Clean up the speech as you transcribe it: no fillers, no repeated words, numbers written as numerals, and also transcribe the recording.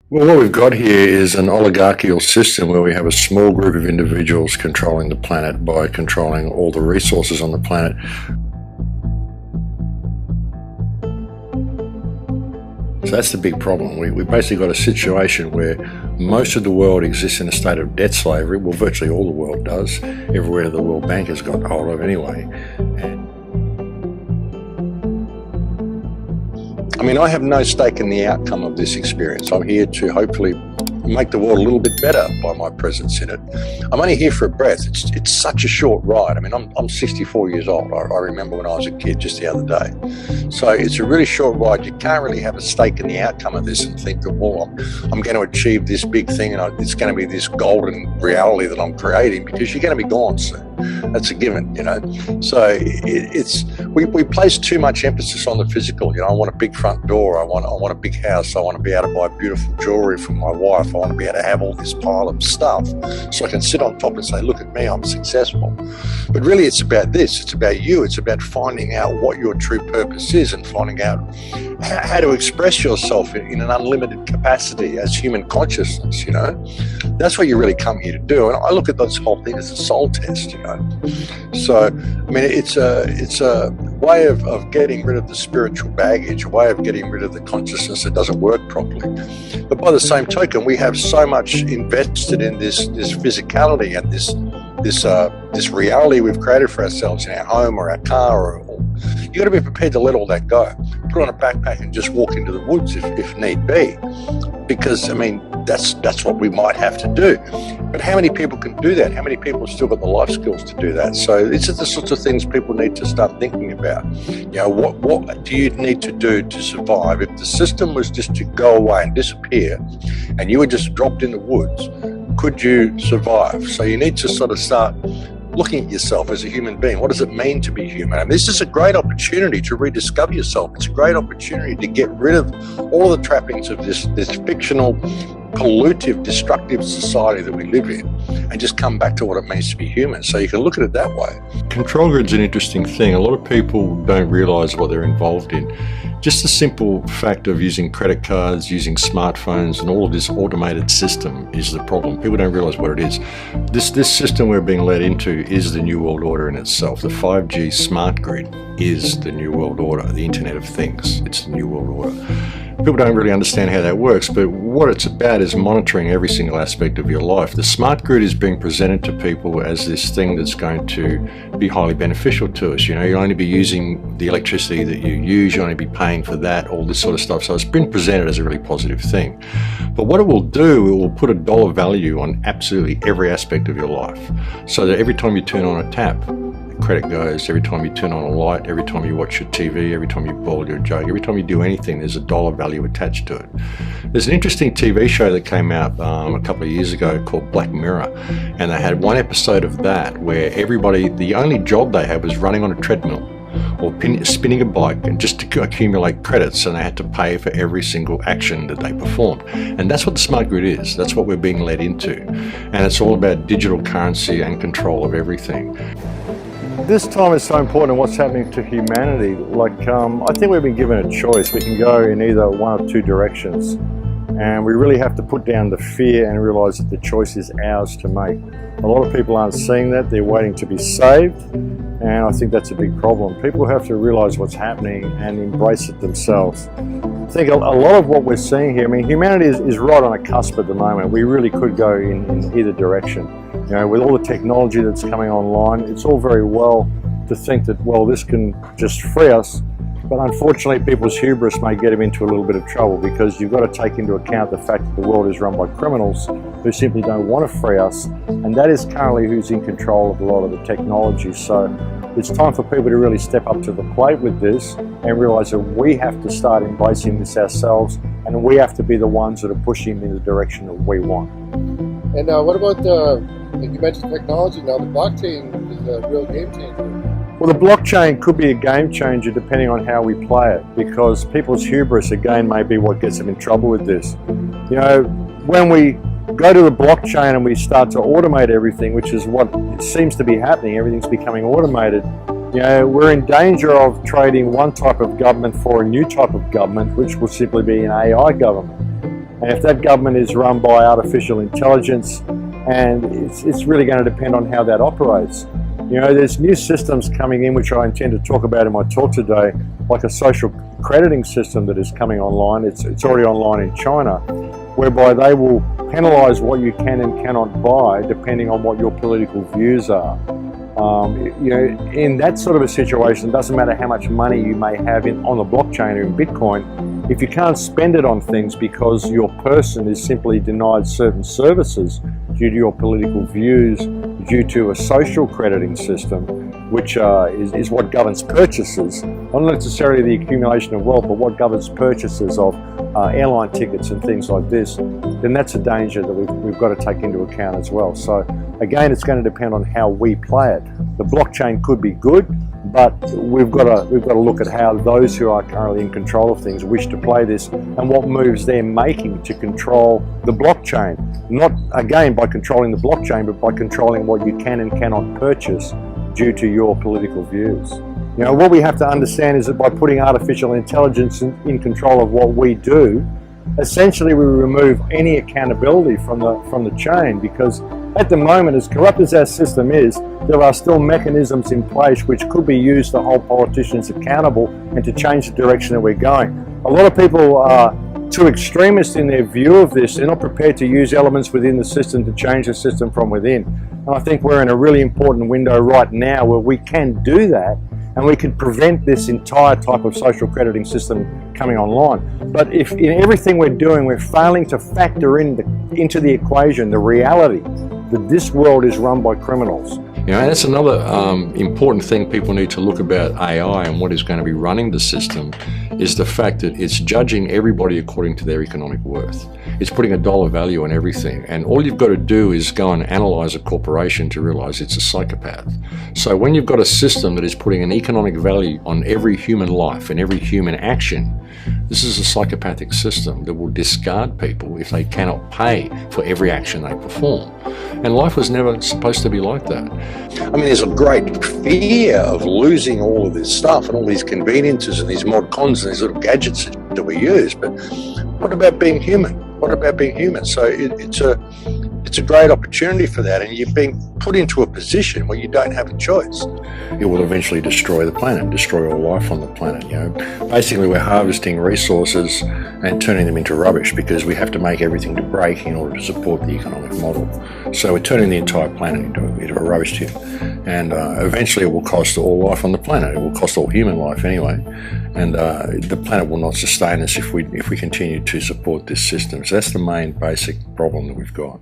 Well, what we've got here is an oligarchical system where we have a small group of individuals controlling the planet by controlling all the resources on the planet. So that's the big problem. We basically got a situation where most of the world exists in a state of debt slavery. Well, virtually all the world does, everywhere the World Bank has got hold of anyway. I mean, I have no stake in the outcome of this experience. I'm here to hopefully make the world a little bit better by my presence in it. I'm only here for a breath. It's such a short ride. I mean, I'm 64 years old. I remember when I was a kid just the other day. So it's a really short ride. You can't really have a stake in the outcome of this and think that, well, I'm going to achieve this big thing and it's going to be this golden reality that I'm creating, because you're going to be gone soon. That's a given, you know. So we place too much emphasis on the physical. You know, I want a big front door. I want a big house. I want to be able to buy beautiful jewelry for my wife. I want to be able to have all this pile of stuff so I can sit on top and say, look at me, I'm successful. But really it's about this. It's about you. It's about finding out what your true purpose is and finding out how to express yourself in an unlimited capacity as human consciousness, you know. That's what you really come here to do. And I look at this whole thing as a soul test, you know. So, I mean, it's a way of getting rid of the spiritual baggage, a way of getting rid of the consciousness that doesn't work properly. But by the same token, we have so much invested in this physicality and this reality we've created for ourselves in our home or our car, or you got to be prepared to let all that go. Put on a backpack and just walk into the woods if need be, because I mean that's what we might have to do. But how many people can do that? How many people have still got the life skills to do that? So these are the sorts of things people need to start thinking about. You know, what do you need to do to survive? If the system was just to go away and disappear, and you were just dropped in the woods, could you survive? So you need to sort of start looking at yourself as a human being. What does it mean to be human? I mean, this is a great opportunity to rediscover yourself. It's a great opportunity to get rid of all the trappings of this fictional, pollutive, destructive society that we live in, and just come back to what it means to be human. So you can look at it that way. Control grid's an interesting thing. A lot of people don't realize what they're involved in. Just the simple fact of using credit cards, using smartphones, and all of this automated system is the problem. People don't realize what it is. This system we're being led into is the New World Order in itself. The 5G smart grid is the New World Order, the Internet of Things. It's the New World Order. People don't really understand how that works, but what it's about is monitoring every single aspect of your life. The smart grid is being presented to people as this thing that's going to be highly beneficial to us. You know, you'll only be using the electricity that you use, you'll only be paying for that, all this sort of stuff. So it's been presented as a really positive thing. But what it will do, it will put a dollar value on absolutely every aspect of your life. So that every time you turn on a tap, credit goes. Every time you turn on a light, every time you watch your TV, every time you boil your jug, every time you do anything, there's a dollar value attached to it. There's an interesting TV show that came out a couple of years ago called Black Mirror, and they had one episode of that where everybody, the only job they had was running on a treadmill or spinning a bike and just to accumulate credits, and they had to pay for every single action that they performed. And that's what the smart grid is. That's what we're being led into. And it's all about digital currency and control of everything. This time is so important in what's happening to humanity. Like, I think we've been given a choice. We can go in either one of two directions. And we really have to put down the fear and realize that the choice is ours to make. A lot of people aren't seeing that. They're waiting to be saved. And I think that's a big problem. People have to realize what's happening and embrace it themselves. I think a lot of what we're seeing here, I mean, humanity is right on a cusp at the moment. We really could go in either direction. You know, with all the technology that's coming online, it's all very well to think that, well, this can just free us. But unfortunately, people's hubris may get them into a little bit of trouble, because you've got to take into account the fact that the world is run by criminals who simply don't want to free us. And that is currently who's in control of a lot of the technology. So it's time for people to really step up to the plate with this and realize that we have to start embracing this ourselves, and we have to be the ones that are pushing in the direction that we want. And what about like you mentioned technology now, the blockchain is a real game changer. Well, the blockchain could be a game changer depending on how we play it, because people's hubris, again, may be what gets them in trouble with this. You know, when we go to the blockchain and we start to automate everything, which is what it seems to be happening, everything's becoming automated, you know, we're in danger of trading one type of government for a new type of government, which will simply be an AI government. And if that government is run by artificial intelligence, and it's really going to depend on how that operates. You know, there's new systems coming in, which I intend to talk about in my talk today, like a social crediting system that is coming online. It's already online in China, whereby they will penalise what you can and cannot buy depending on what your political views are. You know, in that sort of a situation, it doesn't matter how much money you may have on the blockchain or in Bitcoin, if you can't spend it on things because your person is simply denied certain services due to your political views, due to a social crediting system, which is what governs purchases, not necessarily the accumulation of wealth, but what governs purchases of airline tickets and things like this, then that's a danger that we've got to take into account as well. So again, it's going to depend on how we play it. The blockchain could be good, but we've got to look at how those who are currently in control of things wish to play this and what moves they're making to control the blockchain. Not, again, by controlling the blockchain, but by controlling what you can and cannot purchase due to your political views. You know, what we have to understand is that by putting artificial intelligence in control of what we do, essentially we remove any accountability from the chain, because at the moment, as corrupt as our system is, there are still mechanisms in place which could be used to hold politicians accountable and to change the direction that we're going. A lot of people are too extremist in their view of this. They're not prepared to use elements within the system to change the system from within. And I think we're in a really important window right now where we can do that, and we can prevent this entire type of social crediting system coming online. But if in everything we're doing, we're failing to factor into the equation the reality that this world is run by criminals. You know, and that's another important thing people need to look about AI and what is going to be running the system, is the fact that it's judging everybody according to their economic worth. It's putting a dollar value on everything, and all you've got to do is go and analyze a corporation to realize it's a psychopath. So when you've got a system that is putting an economic value on every human life and every human action, this is a psychopathic system that will discard people if they cannot pay for every action they perform. And life was never supposed to be like that. I mean, there's a great fear of losing all of this stuff and all these conveniences and these mod cons and these little gadgets that we use. But what about being human? What about being human? So it's a great opportunity for that, and you're being put into a position where you don't have a choice. It will eventually destroy the planet, destroy all life on the planet. You know, basically we're harvesting resources and turning them into rubbish because we have to make everything to break in order to support the economic model. So we're turning the entire planet into a rubbish tip, and eventually it will cost all life on the planet. It will cost all human life anyway, and the planet will not sustain us if we continue to support this system. So that's the main basic problem that we've got.